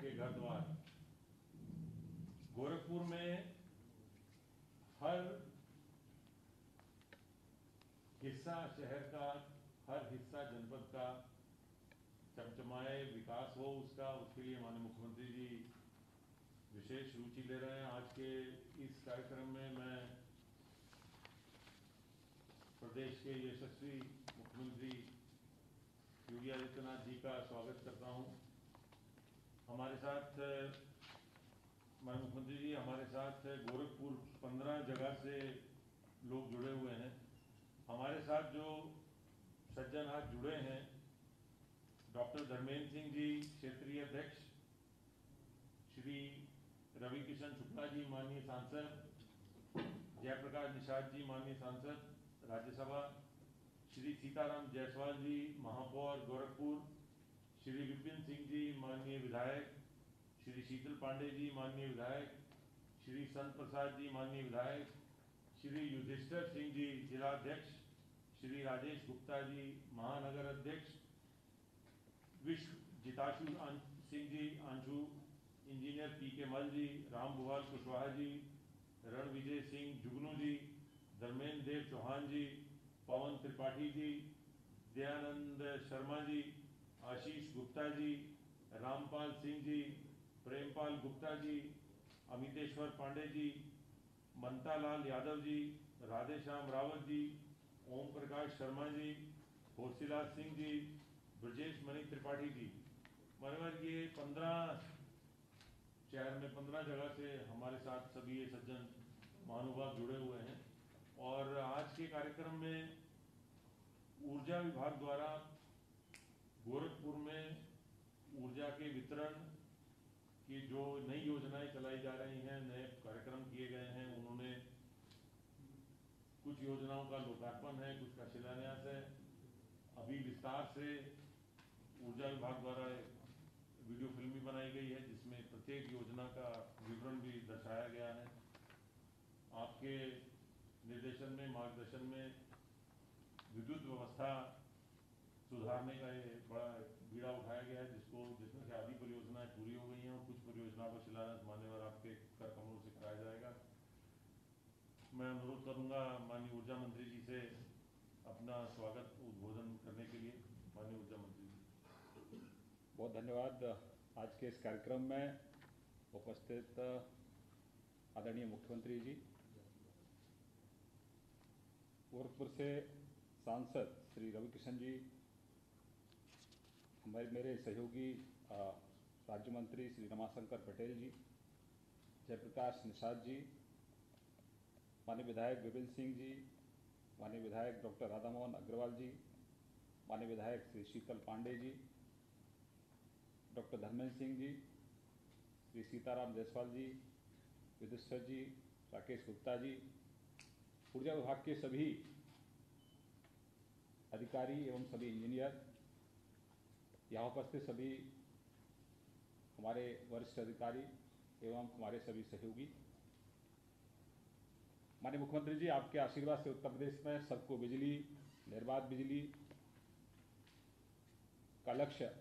सबके घर द्वार। गोरखपुर में हर हिस्सा शहर का, हर हिस्सा जनपद का चमचमाए, विकास हो उसका, उसके लिए माननीय मुख्यमंत्री जी विशेष रुचि ले रहे हैं। आज के इस कार्यक्रम में मैं प्रदेश के यशस्वी मुख्यमंत्री योगी आदित्यनाथ जी का स्वागत करता हूं। हमारे साथ माननीय मुख्यमंत्री जी, हमारे साथ गोरखपुर 15 जगह से लोग जुड़े हुए हैं। हमारे साथ जो सज्जन आज जुड़े हैं, डॉक्टर धर्मेंद्र सिंह जी क्षेत्रीय अध्यक्ष, श्री रवि किशन शुक्ला जी माननीय सांसद, जयप्रकाश निषाद जी माननीय सांसद राज्यसभा, श्री सीताराम जायसवाल जी महापौर गोरखपुर, श्री विपिन सिंह जी माननीय विधायक, श्री शीतल पांडे जी माननीय विधायक, श्री संत प्रसाद जी माननीय विधायक, श्री युधिष्ठर सिंह जी जिलाध्यक्ष, श्री राजेश गुप्ता जी महानगर अध्यक्ष, विश्व जिताशु सिंह जी आंशु, इंजीनियर पी.के. मल जी, राम भुवाल कुशवाहा जी, रणविजय सिंह जुगनू जी, धर्मेंद्र देव चौहान जी, पवन त्रिपाठी जी, दयानंद शर्मा जी, आशीष गुप्ता जी, रामपाल सिंह जी, प्रेमपाल गुप्ता जी, अमितेश्वर पांडे जी, मनतालाल यादव जी, राधेश्याम रावत जी, ओम प्रकाश शर्मा जी, होशीलाल सिंह जी, ब्रजेश मणि त्रिपाठी जी। माननीय ये 15 शहर में 15 जगह से हमारे साथ सभी ये सज्जन महानुभाव जुड़े हुए हैं। और आज के कार्यक्रम में ऊर्जा विभाग द्वारा गोरखपुर में ऊर्जा के वितरण की जो नई योजनाएं चलाई जा रही हैं, नए कार्यक्रम किए गए हैं, उन्होंने कुछ योजनाओं का लोकार्पण है, कुछ का शिलान्यास है। अभी विस्तार से ऊर्जा विभाग द्वारा वीडियो फिल्म भी बनाई गई है जिसमें प्रत्येक योजना का विवरण भी दर्शाया गया है। आपके निर्देशन में, मार्गदर्शन में विद्युत व्यवस्था सुधारने का ये बड़ा बीड़ा उठाया गया है, जिसमें से आधी परियोजनाएं पूरी हो गई हैं और कुछ परियोजनाओं का शिलान्यास मान्यवर आपके कर कमलों से कराया जाएगा। मैं अनुरोध करूंगा माननीय ऊर्जा मंत्री जी से अपना स्वागत उद्बोधन करने के लिए। माननीय ऊर्जा मंत्री जी। बहुत धन्यवाद। आज के इस कार्यक्रम में उपस्थित आदरणीय मुख्यमंत्री जी, गोरखपुर से सांसद श्री रवि किशन जी, मेरे सहयोगी राज्य मंत्री श्री रमाशंकर पटेल जी, जयप्रकाश निषाद जी, माननीय विधायक विपिन सिंह जी, माननीय विधायक डॉक्टर राधामोहन अग्रवाल जी, माननीय विधायक श्री शीतल पांडे जी, डॉक्टर धर्मेंद्र सिंह जी, श्री सीताराम जायसवाल जी, युधिष्ठर जी, राकेश गुप्ता जी, ऊर्जा विभाग के सभी अधिकारी एवं सभी इंजीनियर, यहाँ उपस्थित सभी हमारे वरिष्ठ अधिकारी एवं हमारे सभी सहयोगी। माननीय मुख्यमंत्री जी, आपके आशीर्वाद से उत्तर प्रदेश में सबको बिजली, निर्बाध बिजली का लक्ष्य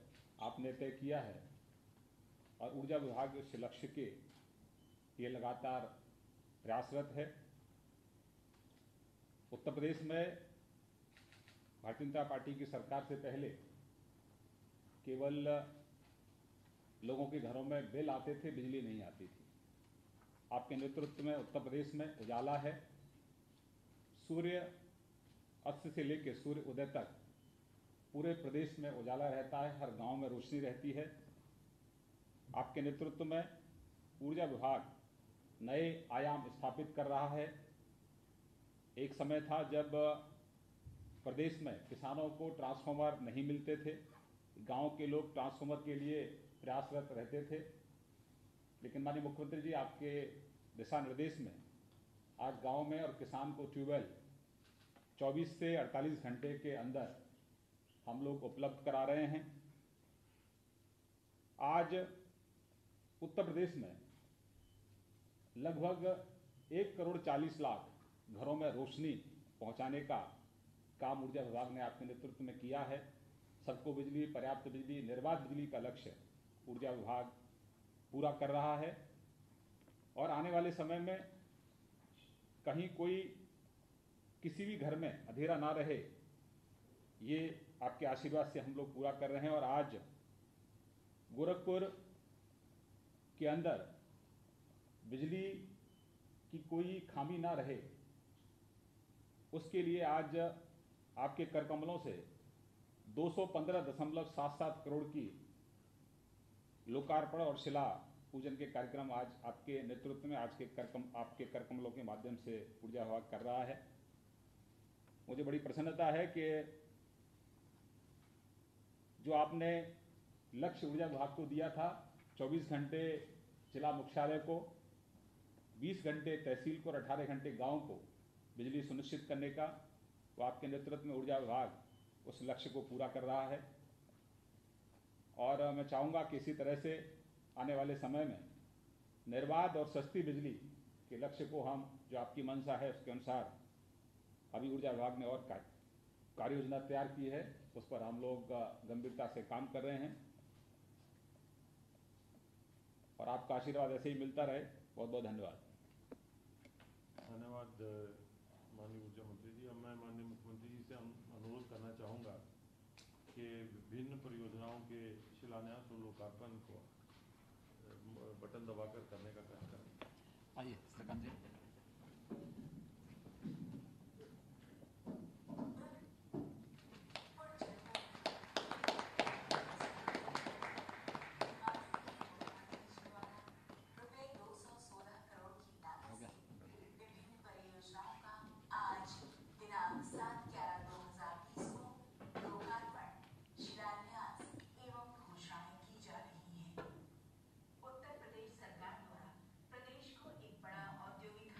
आपने तय किया है और ऊर्जा विभाग इस लक्ष्य के लिए लगातार प्रयासरत है। उत्तर प्रदेश में भारतीय जनता पार्टी की सरकार से पहले केवल लोगों के घरों में बिल आते थे, बिजली नहीं आती थी। आपके नेतृत्व में उत्तर प्रदेश में उजाला है। सूर्य अस्त से लेकर सूर्य उदय तक पूरे प्रदेश में उजाला रहता है, हर गांव में रोशनी रहती है। आपके नेतृत्व में ऊर्जा विभाग नए आयाम स्थापित कर रहा है। एक समय था जब प्रदेश में किसानों को ट्रांसफार्मर नहीं मिलते थे, गांव के लोग ट्रांसफार्मर के लिए प्रयासरत रहते थे, लेकिन माननीय मुख्यमंत्री जी, आपके दिशा निर्देश में आज गांव में और किसान को ट्यूबवेल 24 से 48 घंटे के अंदर हम लोग उपलब्ध करा रहे हैं। आज उत्तर प्रदेश में लगभग 1,40,00,000 घरों में रोशनी पहुंचाने का काम ऊर्जा विभाग ने आपके नेतृत्व में किया है। सबको बिजली, पर्याप्त बिजली, निर्बाध बिजली का लक्ष्य ऊर्जा विभाग पूरा कर रहा है और आने वाले समय में कहीं कोई किसी भी घर में अंधेरा ना रहे, ये आपके आशीर्वाद से हम लोग पूरा कर रहे हैं। और आज गोरखपुर के अंदर बिजली की कोई खामी ना रहे, उसके लिए आज आपके कर कमलों से 215.77 करोड़ की लोकार्पण और शिला पूजन के कार्यक्रम आज आपके नेतृत्व में आपके कर कमलों के माध्यम से ऊर्जा विभाग कर रहा है। मुझे बड़ी प्रसन्नता है कि जो आपने लक्ष्य ऊर्जा विभाग को दिया था, 24 घंटे जिला मुख्यालय को, 20 घंटे तहसील को और 18 घंटे गांव को बिजली सुनिश्चित करने का, वो आपके नेतृत्व में ऊर्जा विभाग उस लक्ष्य को पूरा कर रहा है। और मैं चाहूँगा कि इसी तरह से आने वाले समय में निर्बाध और सस्ती बिजली के लक्ष्य को हम, जो आपकी मंशा है उसके अनुसार अभी ऊर्जा विभाग ने और कार्य योजना तैयार की है, उस पर हम लोग गंभीरता से काम कर रहे हैं और आपका आशीर्वाद ऐसे ही मिलता रहे। बहुत बहुत धन्यवाद। धन्यवाद माननीय ऊर्जा मंत्री जी। अब मैं माननीय मुख्यमंत्री जी से अनुरोध करना चाहूँगा कि विभिन्न परियोजनाओं के शिलान्यास और लोकार्पण को बटन दबाकर करने का कार्य करें। आइए श्रीकांत जी। उत्तर प्रदेश सरकार द्वारा प्रदेश को एक बड़ा औद्योगिक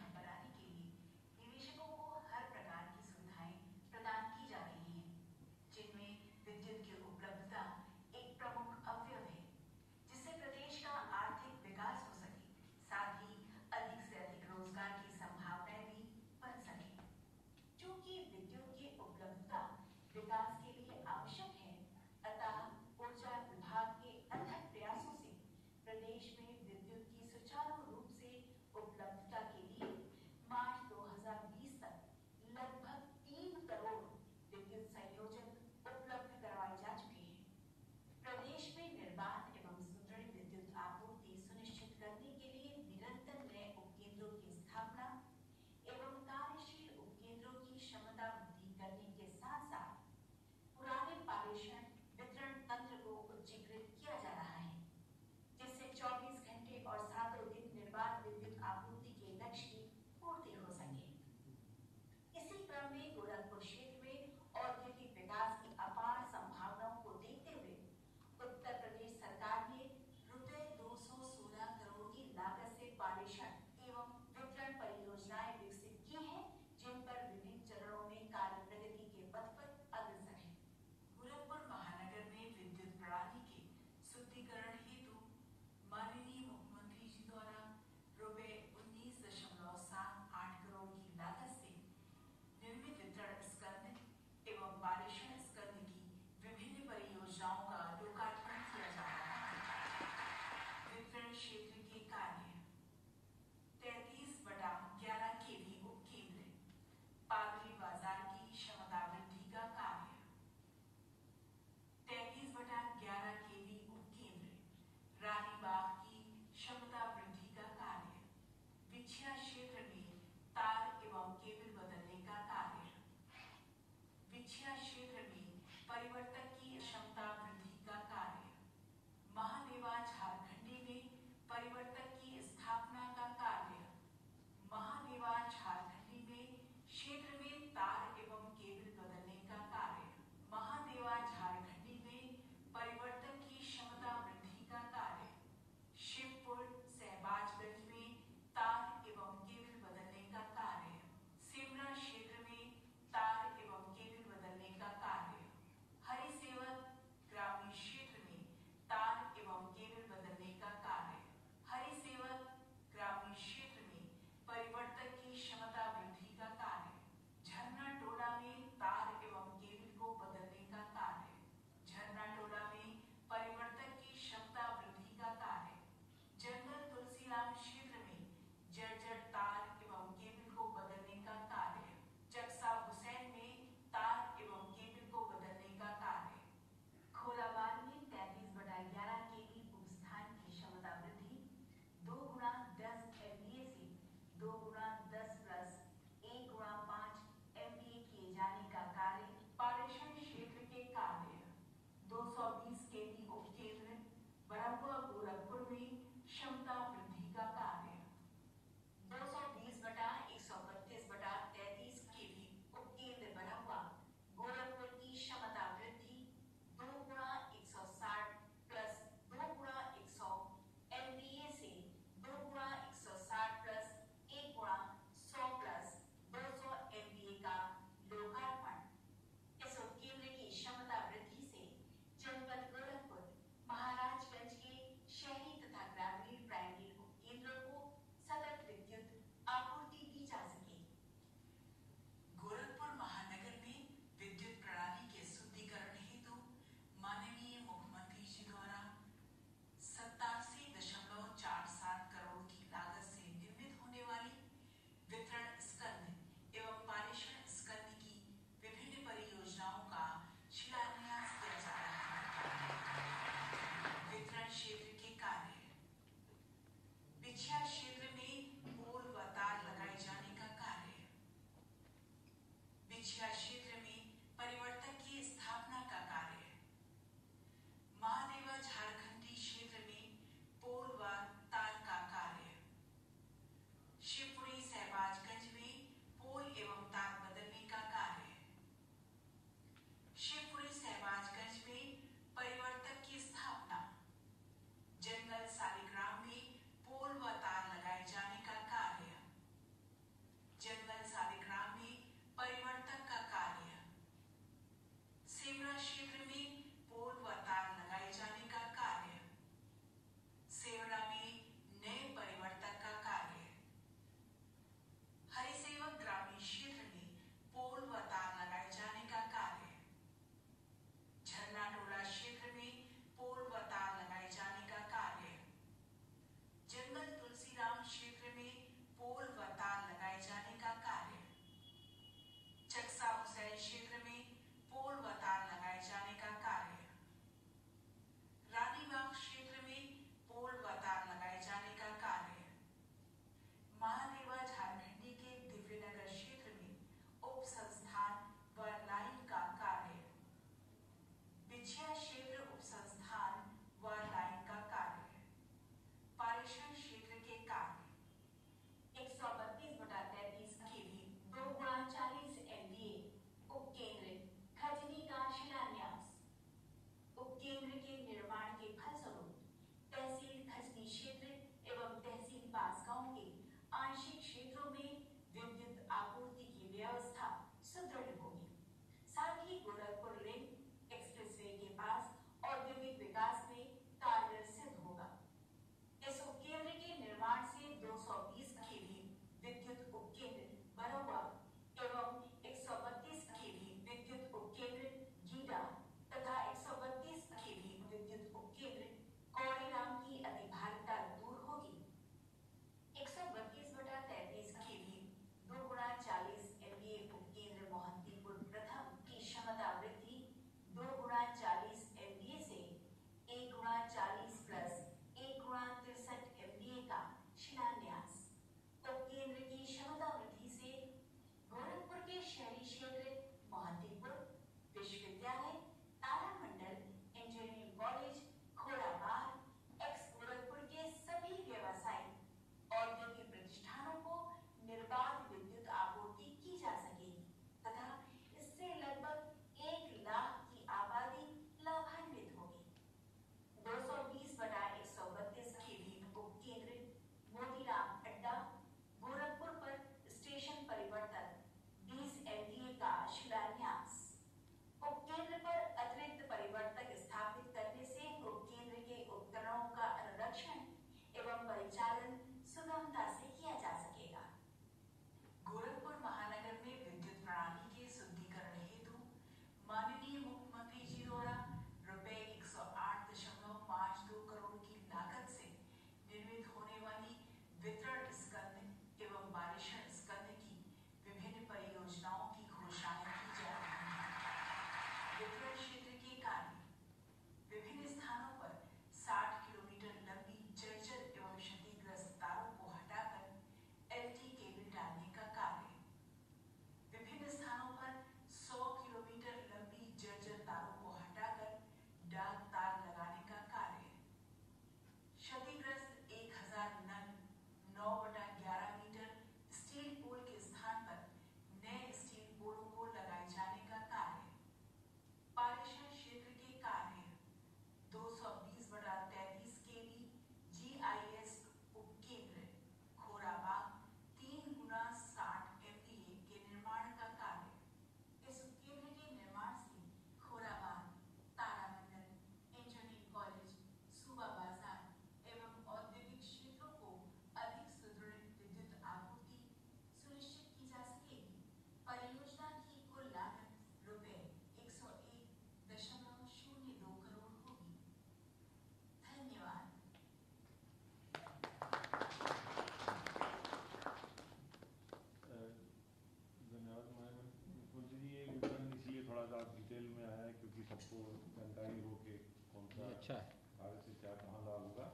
सबको जानकारी हो कि कौन सा अच्छा है। कार्य से क्या कहाँ लाभ होगा।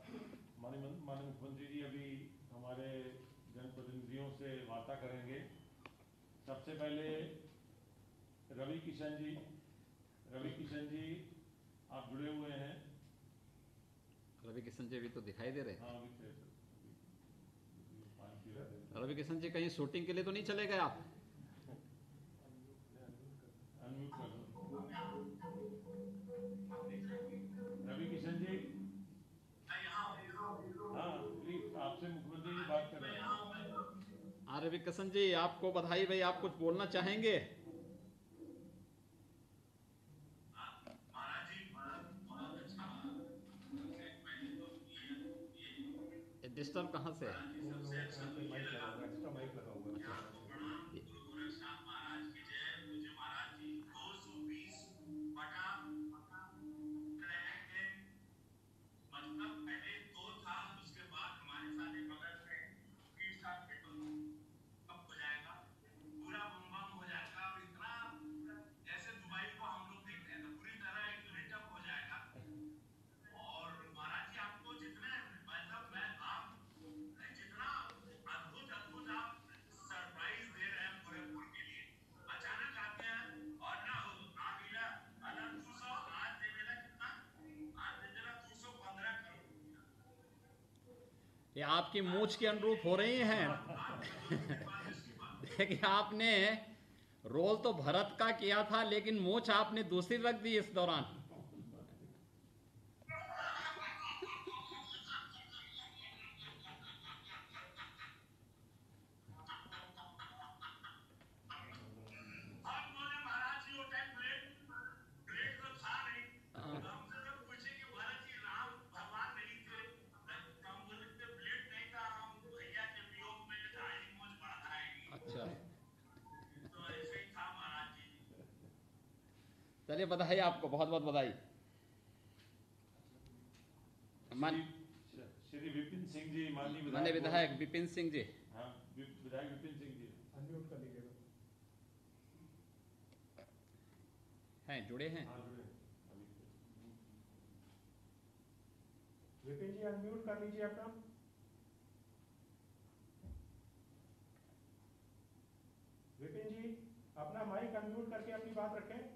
माननीय मुख्यमंत्री जी अभी हमारे जनप्रतिनिधियों से वार्ता करेंगे। सबसे पहले रवि किशन जी आप जुड़े हुए हैं। रवि किशन जी भी तो दिखाई दे रहे हैं। हाँ, रवि किशन जी कहीं शूटिंग के लिए तो नहीं चले गए आप? अनम्यूट कर दो। रवि किशन जी, हाँ प्लीज, आपसे मुख्यमंत्री जी बात कर रहे हैं। हाँ रवि किशन जी, आपको बधाई भाई, आप कुछ बोलना चाहेंगे? डिस्टर्ब कहाँ से है? माइक लगा हुआ है, एक्स्ट्रा माइक लगा हुआ है। ये आपकी मूछ के अनुरूप हो रही हैं। देखिए, आपने रोल तो भरत का किया था, लेकिन मूछ आपने दूसरी रख दी इस दौरान। अच्छा, चलिए बधाई आपको, बहुत बहुत बधाई। श्री विपिन सिंह जी, माननीय विधायक विपिन सिंह जी। हाँ, विधायक विपिन सिंह जी अनम्यूट कर लीजिएगा। हैं, जुड़े हैं। हाँ, जुड़े। विपिन जी अनम्यूट कर लीजिए अपना। विपिन जी अपना माइक अनम्यूट करके अपनी बात रखें।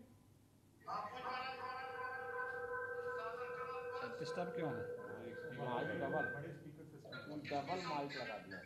डिस्टर्ब क्यों है? माइक डबल बड़े स्पीकर सिस्टम डबल माइक लगा दिया।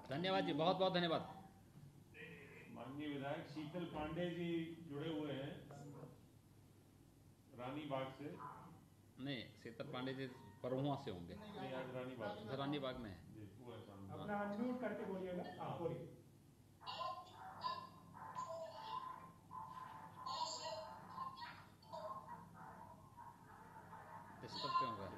धन्यवाद जी, बहुत बहुत धन्यवाद। माननीय विधायक शीतल पांडे जी जुड़े हुए हैं रानी बाग से। नहीं, शीतल पांडे जी परुआ से होंगे। नहीं, आज रानी बाग में है। अपना अनम्यूट करके बोलिएगा। हाँ, बोलिए। डिस्टर्ब क्यों हो रहा है?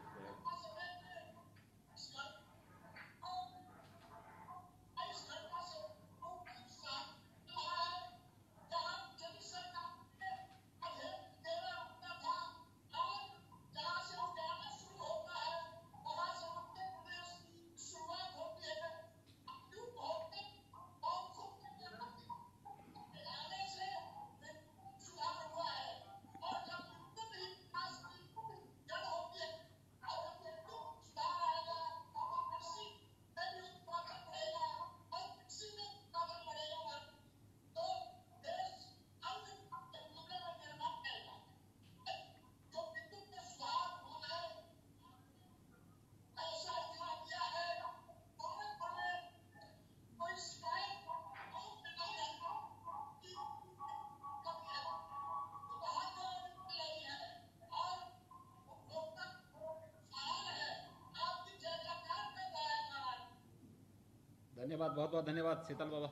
धन्यवाद, बहुत बहुत धन्यवाद शीतल बाबा।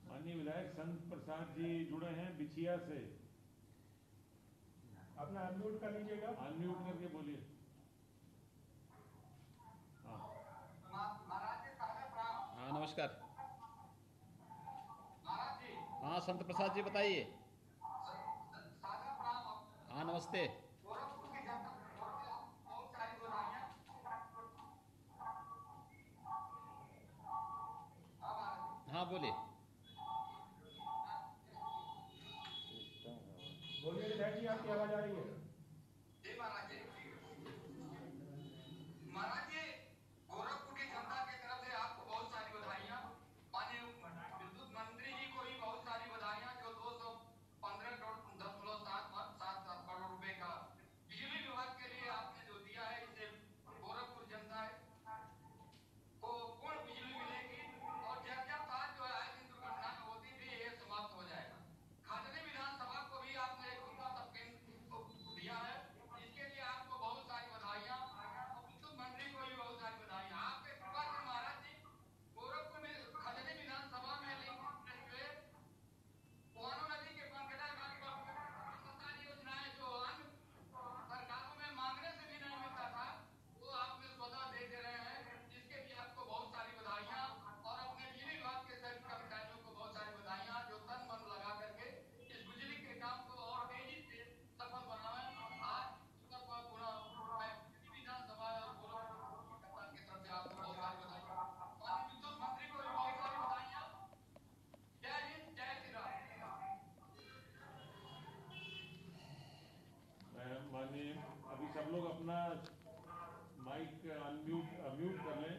माननीय विधायक संत प्रसाद जी जुड़े हैं बिछिया से, अपना अनम्यूट कर लीजिएगा। अनम्यूट करके बोलिए। हाँ नमस्कार। हाँ संत प्रसाद जी बताइए। हाँ नमस्ते। हाँ बोलिए। बोलिए विधायक जी, आपकी आवाज आ रही है। माननीय अभी सब लोग अपना माइक म्यूट कर लें,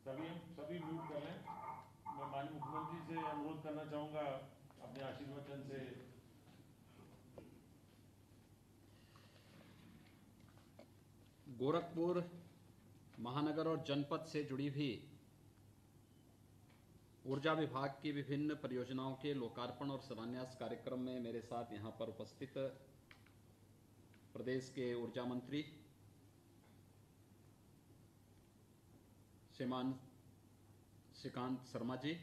सभी म्यूट कर लें। मैं माननीय मुख्यमंत्री से अनुरोध करना चाहूँगा अपने आशीर्वचन से। गोरखपुर महानगर और जनपद से जुड़ी हुई ऊर्जा विभाग की विभिन्न परियोजनाओं के लोकार्पण और शिलान्यास कार्यक्रम में मेरे साथ यहाँ पर उपस्थित प्रदेश के ऊर्जा मंत्री श्रीमान श्रीकांत शर्मा जी,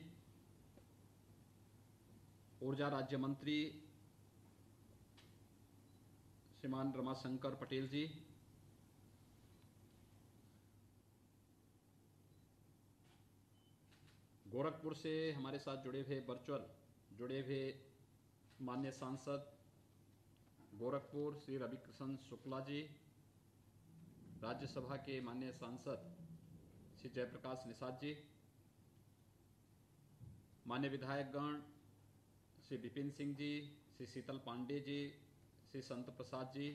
ऊर्जा राज्य मंत्री श्रीमान रमाशंकर पटेल जी, गोरखपुर से हमारे साथ जुड़े हुए माननीय सांसद गोरखपुर श्री रविकृष्ण शुक्ला जी, राज्यसभा के माननीय सांसद श्री जयप्रकाश निषाद जी, माननीय विधायकगण श्री विपिन सिंह जी, श्री शीतल पांडे जी, श्री संत प्रसाद जी,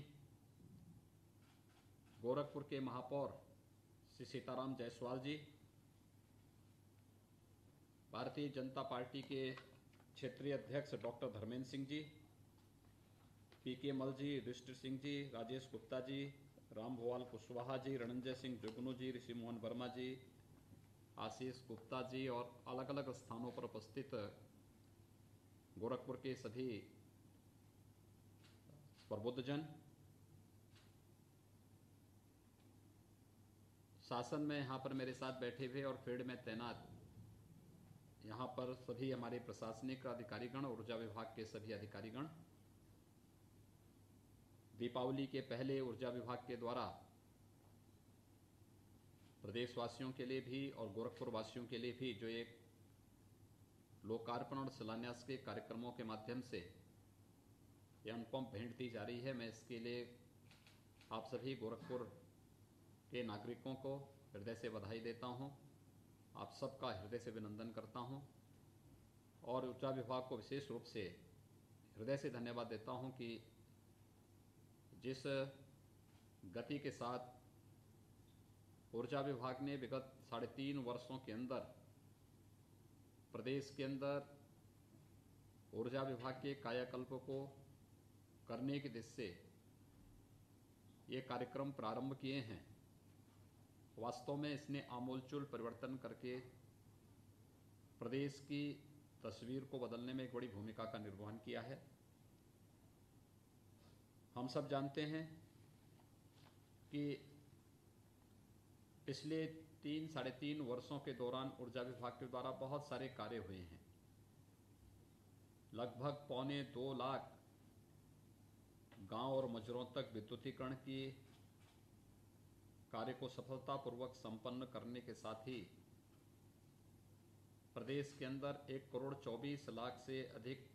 गोरखपुर के महापौर श्री सीताराम जायसवाल जी, भारतीय जनता पार्टी के क्षेत्रीय अध्यक्ष डॉक्टर धर्मेंद्र सिंह जी, पीके मल जी, युधिष्ठिर सिंह जी, राजेश गुप्ता जी, राम भुवाल कुशवाहा जी, रणंजय सिंह जुगनू जी, ऋषि मोहन वर्मा जी, आशीष गुप्ता जी और अलग अलग स्थानों पर उपस्थित गोरखपुर के सभी प्रबुद्धजन, शासन में यहाँ पर मेरे साथ बैठे हुए और फील्ड में तैनात यहाँ पर सभी हमारे प्रशासनिक अधिकारीगण, ऊर्जा विभाग के सभी अधिकारीगण, दीपावली के पहले ऊर्जा विभाग के द्वारा प्रदेशवासियों के लिए भी और गोरखपुर वासियों के लिए भी जो एक लोकार्पण और शिलान्यास के कार्यक्रमों के माध्यम से यह अनुपम भेंट दी जा रही है, मैं इसके लिए आप सभी गोरखपुर के नागरिकों को हृदय से बधाई देता हूं, आप सबका हृदय से अभिनंदन करता हूं और ऊर्जा विभाग को विशेष रूप से हृदय से धन्यवाद देता हूं कि जिस गति के साथ ऊर्जा विभाग ने विगत 3.5 वर्षों के अंदर प्रदेश के अंदर ऊर्जा विभाग के कायाकल्प को करने की दिशा से ये कार्यक्रम प्रारंभ किए हैं, वास्तव में इसने आमूलचूल परिवर्तन करके प्रदेश की तस्वीर को बदलने में एक बड़ी भूमिका का निर्वहन किया है। हम सब जानते हैं कि पिछले 3-3.5 वर्षों के दौरान ऊर्जा विभाग के द्वारा बहुत सारे कार्य हुए हैं। लगभग 1.25 लाख गांव और मजरों तक विद्युतीकरण की कार्य को सफलतापूर्वक संपन्न करने के साथ ही प्रदेश के अंदर 1,24,00,000 से अधिक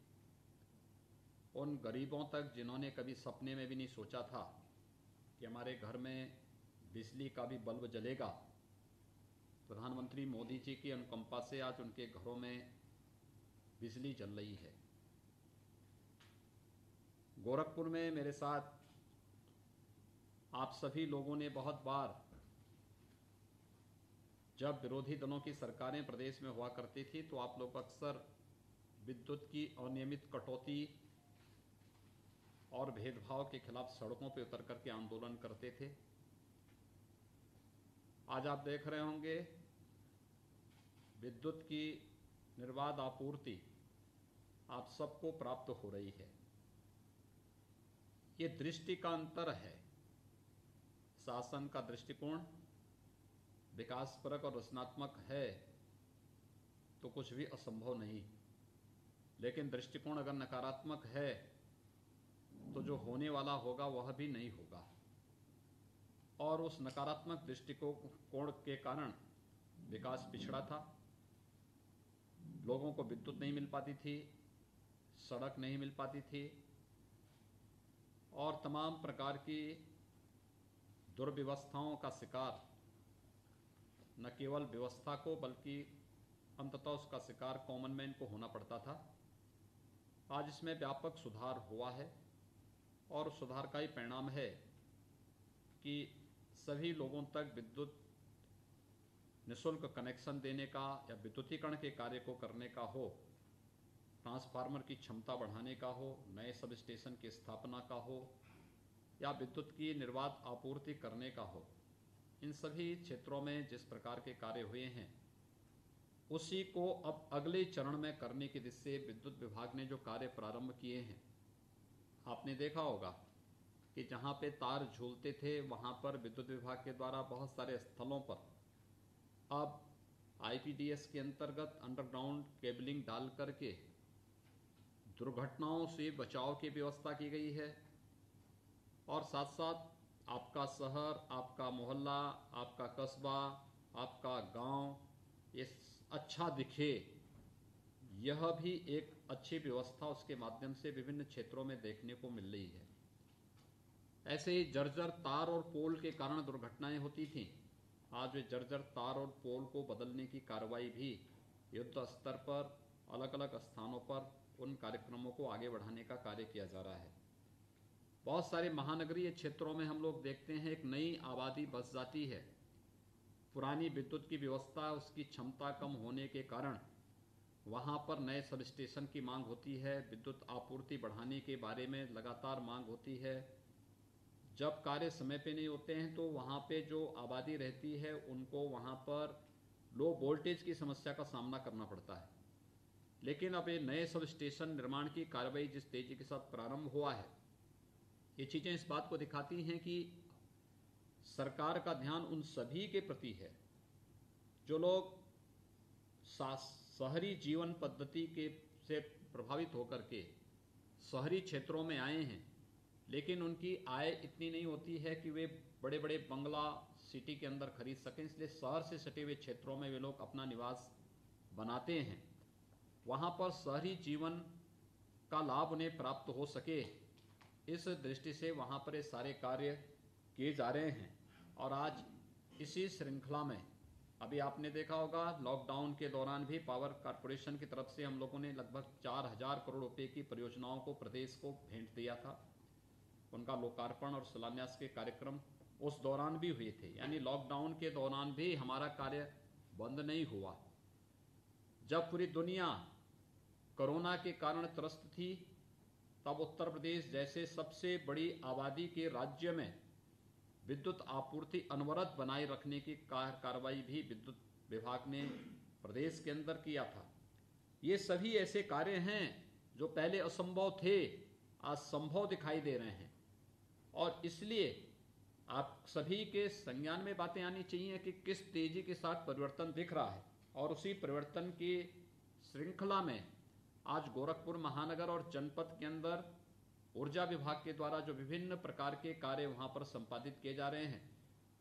उन गरीबों तक जिन्होंने कभी सपने में भी नहीं सोचा था कि हमारे घर में बिजली का भी बल्ब जलेगा, प्रधानमंत्री मोदी जी की अनुकंपा से आज उनके घरों में बिजली जल रही है। गोरखपुर में मेरे साथ आप सभी लोगों ने बहुत बार, जब विरोधी दलों की सरकारें प्रदेश में हुआ करती थी तो आप लोग अक्सर विद्युत की अनियमित कटौती और भेदभाव के खिलाफ सड़कों पर उतर करके आंदोलन करते थे। आज आप देख रहे होंगे विद्युत की निर्बाध आपूर्ति आप सबको प्राप्त हो रही है। ये दृष्टि का अंतर है। शासन का दृष्टिकोण विकासपरक और रचनात्मक है तो कुछ भी असंभव नहीं, लेकिन दृष्टिकोण अगर नकारात्मक है तो जो होने वाला होगा वह भी नहीं होगा। और उस नकारात्मक दृष्टिकोण के कारण विकास पिछड़ा था। लोगों को विद्युत नहीं मिल पाती थी, सड़क नहीं मिल पाती थी और तमाम प्रकार की दुर्व्यवस्थाओं का शिकार न केवल व्यवस्था को बल्कि अंततः उसका शिकार कॉमन मैन को होना पड़ता था। आज इसमें व्यापक सुधार हुआ है और सुधार का ही परिणाम है कि सभी लोगों तक विद्युत निःशुल्क कनेक्शन देने का या विद्युतीकरण के कार्य को करने का हो, ट्रांसफार्मर की क्षमता बढ़ाने का हो, नए सब स्टेशन की स्थापना का हो या विद्युत की निर्बाध आपूर्ति करने का हो, इन सभी क्षेत्रों में जिस प्रकार के कार्य हुए हैं उसी को अब अगले चरण में करने की दिशा से विद्युत विभाग ने जो कार्य प्रारंभ किए हैं, आपने देखा होगा कि जहां पे तार झूलते थे वहां पर विद्युत विभाग के द्वारा बहुत सारे स्थलों पर अब आईपीडीएस के अंतर्गत अंडरग्राउंड केबलिंग डाल करके दुर्घटनाओं से बचाव की व्यवस्था की गई है। और साथ साथ आपका शहर, आपका मोहल्ला, आपका कस्बा, आपका गांव ये अच्छा दिखे, यह भी एक अच्छी व्यवस्था उसके माध्यम से विभिन्न क्षेत्रों में देखने को मिल रही है। ऐसे ही जर्जर तार और पोल के कारण दुर्घटनाएं होती थीं। आज वे जर्जर तार और पोल को बदलने की कार्रवाई भी युद्ध स्तर पर अलग अलग स्थानों पर उन कार्यक्रमों को आगे बढ़ाने का कार्य किया जा रहा है। बहुत सारे महानगरीय क्षेत्रों में हम लोग देखते हैं एक नई आबादी बस जाती है। पुरानी विद्युत की व्यवस्था, उसकी क्षमता कम होने के कारण वहाँ पर नए सब स्टेशन की मांग होती है, विद्युत आपूर्ति बढ़ाने के बारे में लगातार मांग होती है। जब कार्य समय पे नहीं होते हैं तो वहाँ पे जो आबादी रहती है उनको वहाँ पर लो वोल्टेज की समस्या का सामना करना पड़ता है। लेकिन अब ये नए सब स्टेशन निर्माण की कार्रवाई जिस तेजी के साथ प्रारंभ हुआ है, ये चीज़ें इस बात को दिखाती हैं कि सरकार का ध्यान उन सभी के प्रति है जो लोग शहरी जीवन पद्धति के से प्रभावित होकर के शहरी क्षेत्रों में आए हैं, लेकिन उनकी आय इतनी नहीं होती है कि वे बड़े बड़े बंगला सिटी के अंदर खरीद सकें। इसलिए शहर से सटे हुए क्षेत्रों में वे लोग अपना निवास बनाते हैं। वहाँ पर शहरी जीवन का लाभ उन्हें प्राप्त हो सके, इस दृष्टि से वहाँ पर ये सारे कार्य किए जा रहे हैं। और आज इसी श्रृंखला में अभी आपने देखा होगा लॉकडाउन के दौरान भी पावर कॉरपोरेशन की तरफ से हम लोगों ने लगभग 4,000 करोड़ रुपए की परियोजनाओं को प्रदेश को भेंट दिया था। उनका लोकार्पण और शिलान्यास के कार्यक्रम उस दौरान भी हुए थे। यानी लॉकडाउन के दौरान भी हमारा कार्य बंद नहीं हुआ। जब पूरी दुनिया कोरोना के कारण त्रस्त थी, तब उत्तर प्रदेश जैसे सबसे बड़ी आबादी के राज्य में विद्युत आपूर्ति अनवरत बनाए रखने की कार्रवाई भी विद्युत विभाग ने प्रदेश के अंदर किया था। ये सभी ऐसे कार्य हैं जो पहले असंभव थे, आज संभव दिखाई दे रहे हैं। और इसलिए आप सभी के संज्ञान में बातें आनी चाहिए कि किस तेजी के साथ परिवर्तन दिख रहा है, और उसी परिवर्तन की श्रृंखला में आज गोरखपुर महानगर और जनपद के अंदर ऊर्जा विभाग के द्वारा जो विभिन्न प्रकार के कार्य वहां पर संपादित किए जा रहे हैं,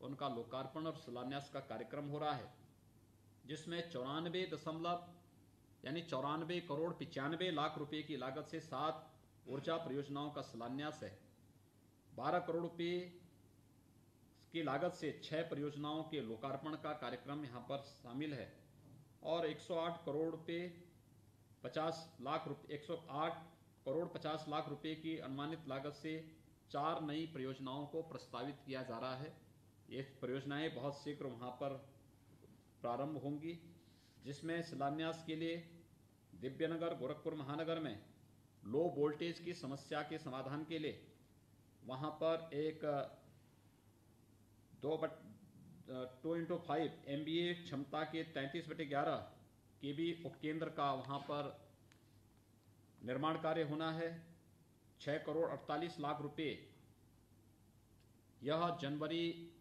उनका लोकार्पण और शिलान्यास का कार्यक्रम हो रहा है, जिसमें 94 करोड़ 95 लाख रुपए की लागत से 7 ऊर्जा परियोजनाओं का शिलान्यास है। 12 करोड़ रुपए की लागत से 6 परियोजनाओं के लोकार्पण का कार्यक्रम यहां पर शामिल है, और 108 करोड़ 50 लाख रुपए की अनुमानित लागत से 4 नई परियोजनाओं को प्रस्तावित किया जा रहा है। ये परियोजनाएं बहुत शीघ्र वहां पर प्रारंभ होंगी, जिसमें शिलान्यास के लिए दिव्यनगर गोरखपुर महानगर में लो वोल्टेज की समस्या के समाधान के लिए वहां पर एक 2x5 MVA क्षमता के 33/11 केवी उपकेंद्र का वहां पर निर्माण कार्य होना है। 6 करोड़ 48 लाख रुपए यह जनवरी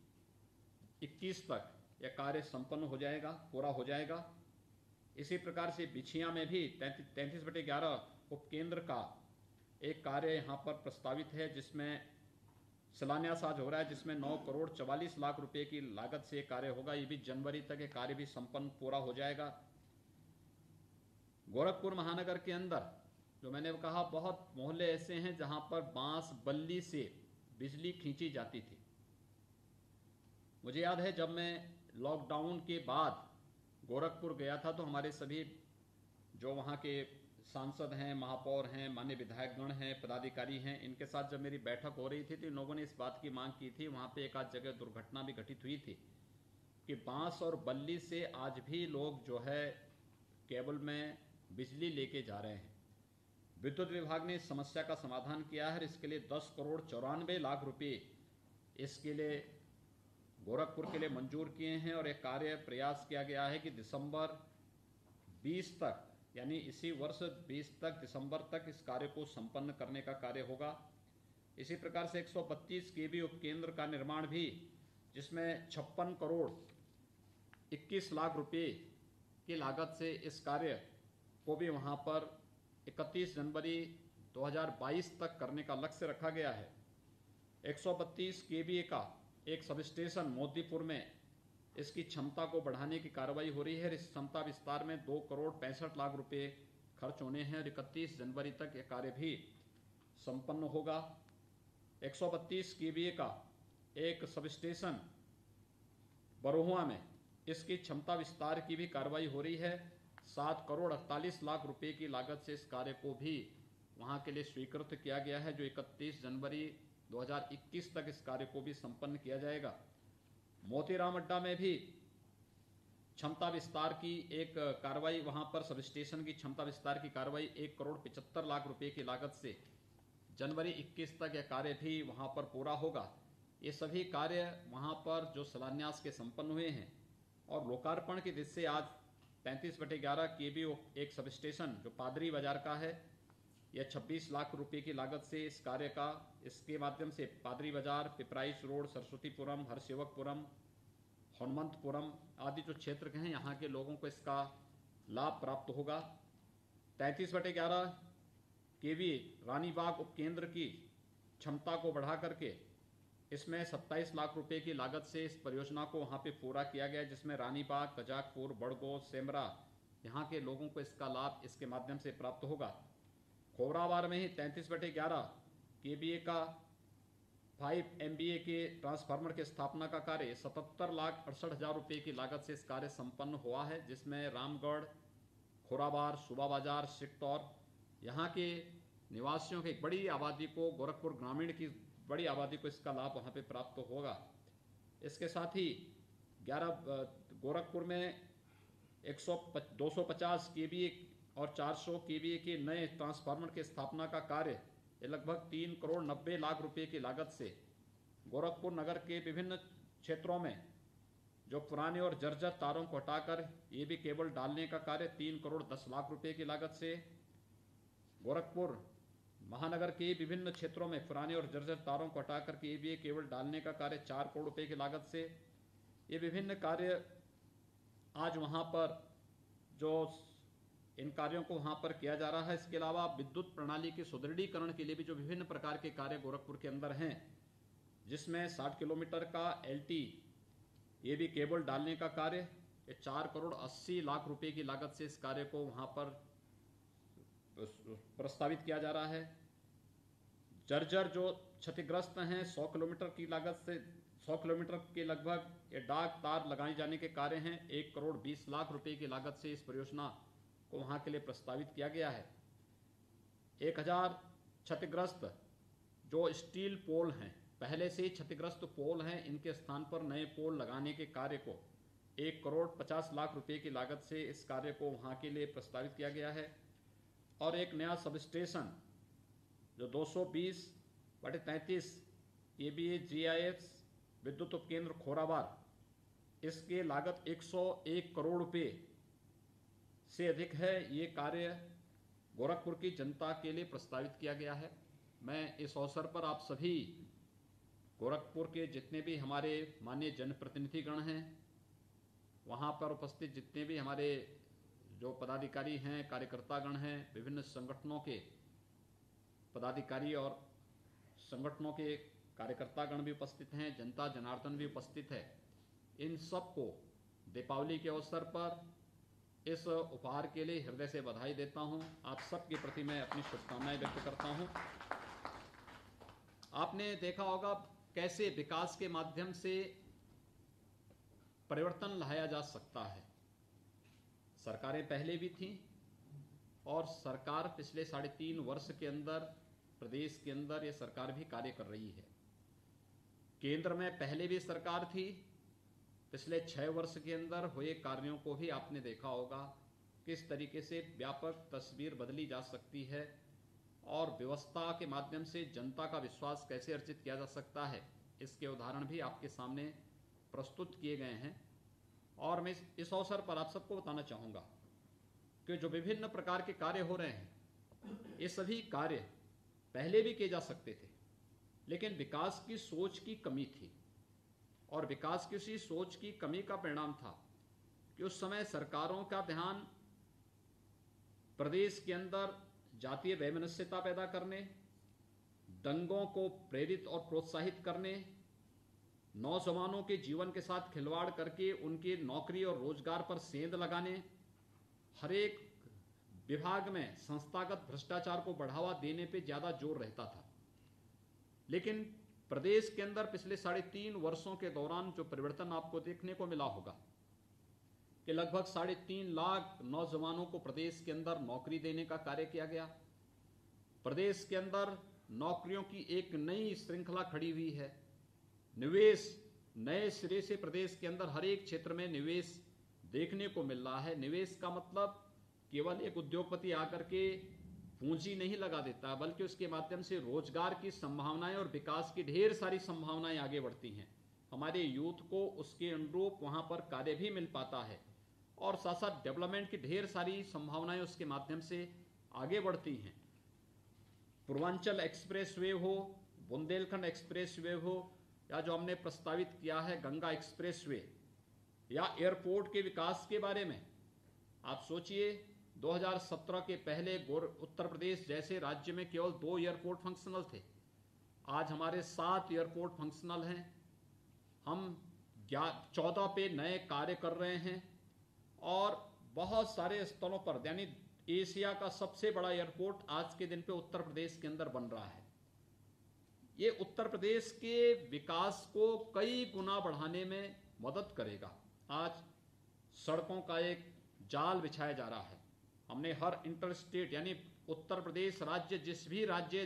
21 तक यह कार्य संपन्न हो जाएगा, पूरा हो जाएगा। इसी प्रकार से बिछिया में भी 33/11 उपकेंद्र का एक कार्य यहाँ पर प्रस्तावित है, जिसमें शिलान्यास आज हो रहा है, जिसमें 9 करोड़ 44 लाख रुपए की लागत से कार्य होगा। ये भी जनवरी तक ये कार्य भी संपन्न पूरा हो जाएगा। गोरखपुर महानगर के अंदर जो मैंने कहा, बहुत मोहल्ले ऐसे हैं जहां पर बांस बल्ली से बिजली खींची जाती थी। मुझे याद है जब मैं लॉकडाउन के बाद गोरखपुर गया था, तो हमारे सभी जो वहाँ के सांसद हैं, महापौर हैं, माननीय विधायकगण हैं, पदाधिकारी हैं, इनके साथ जब मेरी बैठक हो रही थी तो इन लोगों ने इस बात की मांग की थी। वहाँ पे एक आध जगह दुर्घटना भी घटित हुई थी कि बांस और बल्ली से आज भी लोग जो है केबल में बिजली लेके जा रहे हैं। विद्युत विभाग ने इस समस्या का समाधान किया है। इसके लिए 10 करोड़ 94 लाख रुपए इसके लिए गोरखपुर के लिए मंजूर किए हैं, और एक कार्य प्रयास किया गया है कि दिसंबर 20 तक, यानी इसी वर्ष 20 तक दिसंबर तक इस कार्य को संपन्न करने का कार्य होगा। इसी प्रकार से 132 केवी उपकेंद्र का निर्माण भी, जिसमें 56 करोड़ 21 लाख रुपए की लागत से इस कार्य को भी वहां पर 31 जनवरी 2022 तक करने का लक्ष्य रखा गया है। 132 केवीए का एक सबस्टेशन मोदीपुर में इसकी क्षमता को बढ़ाने की कार्रवाई हो रही है। इस क्षमता विस्तार में 2 करोड़ 65 लाख रुपए खर्च होने हैं, और 31 जनवरी तक यह कार्य भी संपन्न होगा। 132 केवीए का एक सबस्टेशन बरोहुआ में इसकी क्षमता विस्तार की भी कार्रवाई हो रही है। 7 करोड़ 48 लाख रुपए की लागत से इस कार्य को भी वहां के लिए स्वीकृत किया गया है, जो 31 जनवरी 2021 तक इस कार्य को भी संपन्न किया जाएगा। मोतीराम अड्डा में भी क्षमता विस्तार की एक कार्रवाई, वहां पर सबस्टेशन की क्षमता विस्तार की कार्रवाई 1 करोड़ 75 लाख रुपए की लागत से जनवरी 21 तक यह कार्य भी वहां पर पूरा होगा। ये सभी कार्य वहां पर जो शिलान्यास के संपन्न हुए हैं, और लोकार्पण की दृष्टि से आज 33/11 केवी एक सबस्टेशन जो पादरी बाजार का है, यह 26 लाख रुपए की लागत से इस कार्य का, इसके माध्यम से पादरी बाजार, पिपराइच रोड, सरस्वतीपुरम, हरसेवकपुरम, हनुमंतपुरम आदि जो क्षेत्र के हैं, यहाँ के लोगों को इसका लाभ प्राप्त होगा। 33/11 केवी रानीबाग उपकेंद्र की क्षमता को बढ़ा करके इसमें 27 लाख रुपए की लागत से इस परियोजना को वहाँ पे पूरा किया गया, जिसमें रानीबाग, कजाकपुर, बड़गो, सेमरा यहाँ के लोगों को इसका लाभ इसके माध्यम से प्राप्त होगा। खोबराबाद में ही 33/11 केवीए का 5 MVA के ट्रांसफार्मर के स्थापना का कार्य 77,68,000 रुपये की लागत से इस कार्य संपन्न हुआ है, जिसमें रामगढ़, खोराबार, सुबा बाजार, सिकतौर यहाँ के निवासियों की एक बड़ी आबादी को, गोरखपुर ग्रामीण की बड़ी आबादी को इसका लाभ वहाँ पे प्राप्त होगा। इसके साथ ही 11 गोरखपुर में 250 केवीए और 400 केवीए के नए ट्रांसफार्मर के स्थापना का कार्य लगभग 3 करोड़ 90 लाख रुपए की लागत से गोरखपुर नगर के विभिन्न क्षेत्रों में जो पुराने और जर्जर तारों को हटाकर ये भी केबल डालने का कार्य 3 करोड़ 10 लाख रुपए की लागत से, गोरखपुर महानगर के विभिन्न क्षेत्रों में पुराने और जर्जर तारों को हटा करके एबीए केबल डालने का कार्य 4 करोड़ रुपए की लागत से, ये विभिन्न कार्य आज वहाँ पर जो इन कार्यों को वहाँ पर किया जा रहा है। इसके अलावा विद्युत प्रणाली के सुदृढ़ीकरण के लिए भी जो विभिन्न प्रकार के कार्य गोरखपुर के अंदर हैं, जिसमें 60 किलोमीटर का एलटी एबी केबल डालने का कार्य, ये 4 करोड़ 80 लाख रुपए की लागत से इस कार्य को वहाँ पर प्रस्तावित किया जा रहा है। जर्जर जो क्षतिग्रस्त हैं 100 किलोमीटर की लागत से 100 किलोमीटर के लगभग ये डाक तार लगाए जाने के कार्य हैं। 1 करोड़ 20 लाख रुपए की लागत से इस परियोजना को वहाँ के लिए प्रस्तावित किया गया है। 1000 क्षतिग्रस्त जो स्टील पोल हैं, पहले से ही क्षतिग्रस्त पोल हैं, इनके स्थान पर नए पोल लगाने के कार्य को 1 करोड़ 50 लाख रुपए की लागत से इस कार्य को वहाँ के लिए प्रस्तावित किया गया है। और एक नया सब स्टेशन जो 220/33 एबीए जीआईएस विद्युत उपकेंद्र खोराबार, इसके लागत 101 करोड़ रुपए से अधिक है। ये कार्य गोरखपुर की जनता के लिए प्रस्तावित किया गया है। मैं इस अवसर पर आप सभी गोरखपुर के जितने भी हमारे माननीय जनप्रतिनिधिगण हैं, वहाँ पर उपस्थित जितने भी हमारे जो पदाधिकारी हैं, कार्यकर्तागण हैं, विभिन्न संगठनों के पदाधिकारी और संगठनों के कार्यकर्तागण भी उपस्थित हैं, जनता जनार्दन भी उपस्थित है। इन सबको दीपावली के अवसर पर इस उपहार के लिए हृदय से बधाई देता हूं। आप सबके प्रति मैं अपनी शुभकामनाएं व्यक्त करता हूं। आपने देखा होगा कैसे विकास के माध्यम से परिवर्तन लाया जा सकता है। सरकारें पहले भी थीं और सरकार पिछले 3.5 वर्ष के अंदर प्रदेश के अंदर ये सरकार भी कार्य कर रही है। केंद्र में पहले भी सरकार थी, पिछले 6 वर्ष के अंदर हुए कार्यों को भी आपने देखा होगा किस तरीके से व्यापक तस्वीर बदली जा सकती है और व्यवस्था के माध्यम से जनता का विश्वास कैसे अर्जित किया जा सकता है, इसके उदाहरण भी आपके सामने प्रस्तुत किए गए हैं। और मैं इस अवसर पर आप सबको बताना चाहूँगा कि जो विभिन्न प्रकार के कार्य हो रहे हैं, ये सभी कार्य पहले भी किए जा सकते थे, लेकिन विकास की सोच की कमी थी। और विकास की उसी सोच की कमी का परिणाम था कि उस समय सरकारों का ध्यान प्रदेश के अंदर जातीय वैमनस्यता पैदा करने, दंगों को प्रेरित और प्रोत्साहित करने, नौजवानों के जीवन के साथ खिलवाड़ करके उनके नौकरी और रोजगार पर सेंध लगाने, हर एक विभाग में संस्थागत भ्रष्टाचार को बढ़ावा देने पे ज्यादा जोर रहता था। लेकिन प्रदेश के अंदर पिछले 3.5 वर्षों के दौरान जो परिवर्तन आपको देखने को मिला होगा कि लगभग 3.5 लाख नौजवानों को प्रदेश के अंदर नौकरी देने का कार्य किया गया। प्रदेश के अंदर नौकरियों की एक नई श्रृंखला खड़ी हुई है। निवेश नए सिरे से प्रदेश के अंदर हर एक क्षेत्र में निवेश देखने को मिल रहा है। निवेश का मतलब केवल एक उद्योगपति आकर के पूंजी नहीं लगा देता, बल्कि उसके माध्यम से रोजगार की संभावनाएं और विकास की ढेर सारी संभावनाएं आगे बढ़ती हैं। हमारे यूथ को उसके अनुरूप वहां पर कार्य भी मिल पाता है और साथ साथ डेवलपमेंट की ढेर सारी संभावनाएं उसके माध्यम से आगे बढ़ती हैं। पूर्वांचल एक्सप्रेसवे हो, बुंदेलखंड एक्सप्रेसवे हो, या जो हमने प्रस्तावित किया है गंगा एक्सप्रेसवे, या एयरपोर्ट के विकास के बारे में आप सोचिए। 2017 के पहले उत्तर प्रदेश जैसे राज्य में केवल 2 एयरपोर्ट फंक्शनल थे, आज हमारे 7 एयरपोर्ट फंक्शनल हैं। हम 14 पे नए कार्य कर रहे हैं और बहुत सारे स्थलों पर, यानी एशिया का सबसे बड़ा एयरपोर्ट आज के दिन पे उत्तर प्रदेश के अंदर बन रहा है। ये उत्तर प्रदेश के विकास को कई गुना बढ़ाने में मदद करेगा। आज सड़कों का एक जाल बिछाया जा रहा है। हमने हर इंटरस्टेट, यानी उत्तर प्रदेश राज्य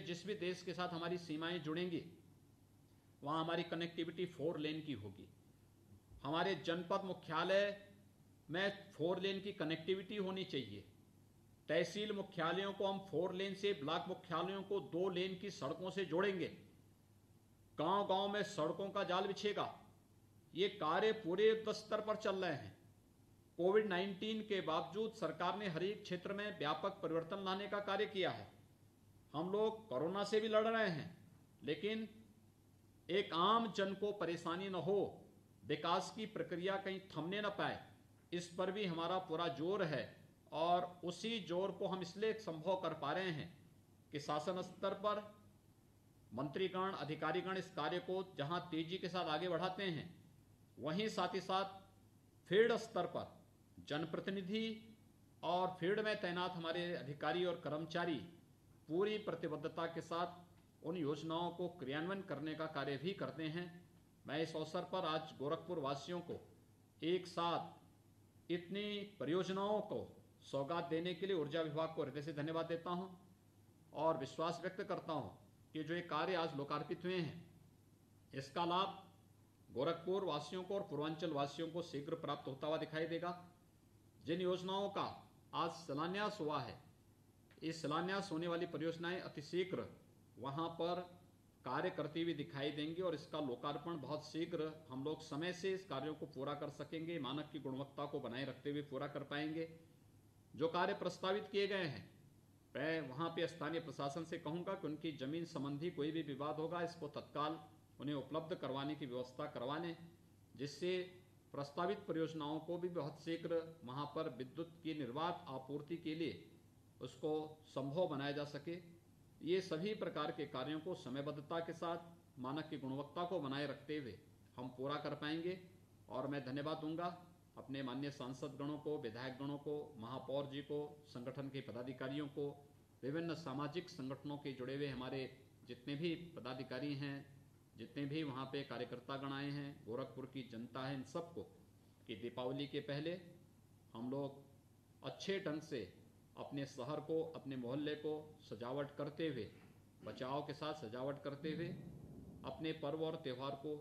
जिस भी देश के साथ हमारी सीमाएं जुड़ेंगी, वहां हमारी कनेक्टिविटी 4 लेन की होगी। हमारे जनपद मुख्यालय में 4 लेन की कनेक्टिविटी होनी चाहिए। तहसील मुख्यालयों को हम 4 लेन से, ब्लॉक मुख्यालयों को 2 लेन की सड़कों से जोड़ेंगे। गांव गांव में सड़कों का जाल बिछेगा। ये कार्य पूरे युद्ध स्तर पर चल रहे हैं। कोविड-19 के बावजूद सरकार ने हर एक क्षेत्र में व्यापक परिवर्तन लाने का कार्य किया है। हम लोग कोरोना से भी लड़ रहे हैं, लेकिन एक आम जन को परेशानी न हो, विकास की प्रक्रिया कहीं थमने न पाए, इस पर भी हमारा पूरा जोर है। और उसी जोर को हम इसलिए संभव कर पा रहे हैं कि शासन स्तर पर मंत्रीगण, अधिकारीगण इस कार्य को जहां तेजी के साथ आगे बढ़ाते हैं, वहीं साथ ही साथ फील्ड स्तर पर जनप्रतिनिधि और फील्ड में तैनात हमारे अधिकारी और कर्मचारी पूरी प्रतिबद्धता के साथ उन योजनाओं को क्रियान्वयन करने का कार्य भी करते हैं। मैं इस अवसर पर आज गोरखपुर वासियों को एक साथ इतनी परियोजनाओं को सौगात देने के लिए ऊर्जा विभाग को हृदय से धन्यवाद देता हूं और विश्वास व्यक्त करता हूं कि जो ये कार्य आज लोकार्पित हुए हैं, इसका लाभ गोरखपुर वासियों को और पूर्वांचल वासियों को शीघ्र प्राप्त होता हुआ दिखाई देगा। जिन योजनाओं का आज शिलान्यास हुआ है, इस शिलान्यास होने वाली परियोजनाएं अतिशीघ्र वहां पर कार्य करती हुई दिखाई देंगी और इसका लोकार्पण बहुत शीघ्र हम लोग समय से इस कार्यों को पूरा कर सकेंगे, मानक की गुणवत्ता को बनाए रखते हुए पूरा कर पाएंगे। जो कार्य प्रस्तावित किए गए हैं, मैं वहां पे स्थानीय प्रशासन से कहूंगा कि उनकी जमीन संबंधी कोई भी विवाद होगा, इसको तत्काल उन्हें उपलब्ध करवाने की व्यवस्था करवाने, जिससे प्रस्तावित परियोजनाओं को भी बहुत शीघ्र वहां पर विद्युत की निर्बाध आपूर्ति के लिए उसको संभव बनाया जा सके। ये सभी प्रकार के कार्यों को समयबद्धता के साथ मानक की गुणवत्ता को बनाए रखते हुए हम पूरा कर पाएंगे। और मैं धन्यवाद दूंगा अपने माननीय सांसद गणों को, विधायक गणों को, महापौर जी को, संगठन के पदाधिकारियों को, विभिन्न सामाजिक संगठनों के जुड़े हुए हमारे जितने भी पदाधिकारी हैं, जितने भी वहाँ पे कार्यकर्ता गण आए हैं, गोरखपुर की जनता है, इन सबको कि दीपावली के पहले हम लोग अच्छे ढंग से अपने शहर को, अपने मोहल्ले को सजावट करते हुए, बचाव के साथ सजावट करते हुए अपने पर्व और त्यौहार को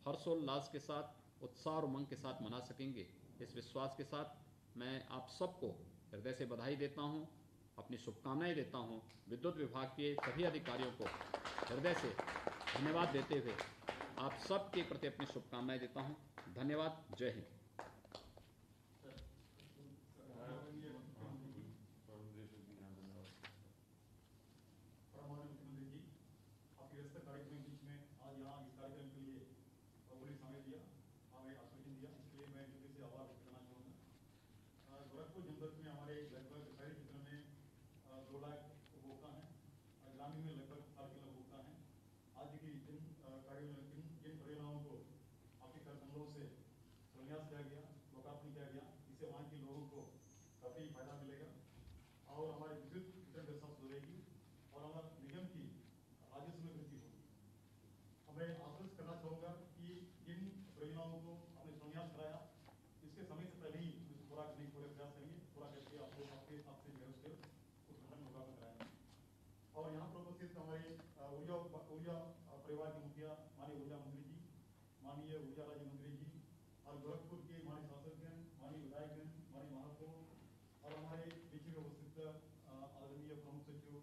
हर्षोल्लास के साथ, उत्साह और उमंग के साथ मना सकेंगे। इस विश्वास के साथ मैं आप सबको हृदय से बधाई देता हूं, अपनी शुभकामनाएं देता हूं। विद्युत विभाग के सभी अधिकारियों को हृदय से धन्यवाद देते हुए आप सबके प्रति अपनी शुभकामनाएं देता हूं। धन्यवाद। जय हिंद। गोरखपुर जनपद में हमारे लगभग शहरी क्षेत्र में 2 लाख उपभोक्ता हैं, ग्रामीण में लगभग 7 लाख उपभोक्ता हैं। आज की जिन परियोजनाओं को आपके कर संग्रह से शिलान्यास किया गया, लोकार्पण किया गया, इससे वहाँ के लोगों को काफ़ी फायदा मिलेगा और हमारे विद्युत वितरण व्यवस्था सुधरेगी और हमारा निगम की राजस्व में वृद्धि होगी। मैं आश्वस्त करना चाहूँगा कि जिन परियोजनाओं को हमने शिलान्यास कराया, इसके समय से पहले ही पूरा करने के पूरे प्रयास करेंगे, पूरा करके आप लोग आपके हिसाब से जो है उसके उद्घाटन लोकार्पण कराएंगे। और यहाँ पर उपस्थित हमारे ऊर्जा परिवार के मुखिया माननीय ऊर्जा मंत्री जी, माननीय ऊर्जा राज्य मंत्री जी और गोरखपुर के माननीय शासकगण, माननीय विधायकगण, माननीय महापौर और हमारे बीच में उपस्थित आदरणीय प्रमुख सचिव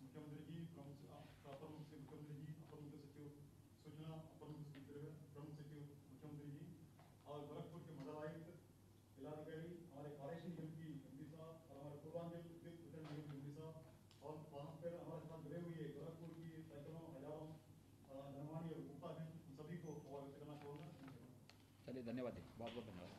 मुख्यमंत्री जी, अपर मुख्य मुख्यमंत्री जी, अपर मुख्य सचिव सूचना, अपर मुख्य सचिव प्रमुख सचिव मुख्यमंत्री जी और गोरखपुर के मंडल आयुक्त, जिलाधिकारी, हमारे कार्यशील निगम की एमडी साहब और हमारे पूर्वांचल विद्युत वितरण निगम के एमडी साहब और वहाँ पर हमारे साथ जुड़े हुए गोरखपुर की सैकड़ों हजारों गणमान्य उपभोक्ता हैं, उन सभी को व्यक्त करना चाहूँगा। चलिए, धन्यवाद जी, बहुत बहुत धन्यवाद।